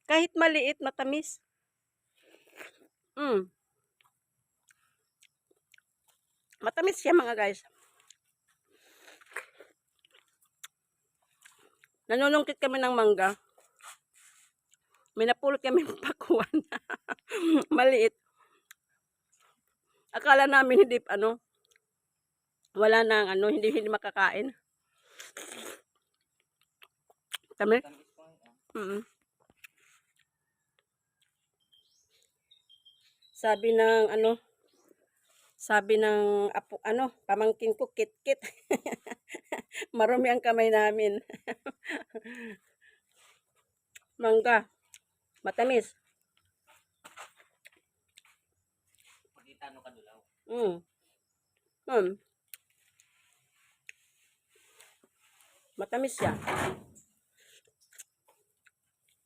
Kahit maliit, matamis. Matamis siya mga guys. Nanunungkit kami ng mangga. May napulot kami ng pakuan. Maliit. Akala namin hindi wala nang hindi makakain. Tamis. Sabi ng pamangkin ko, kit-kit. Marumi ang kamay namin. Mangga. Matamis. Pagitano ka dulaw. Matamis siya.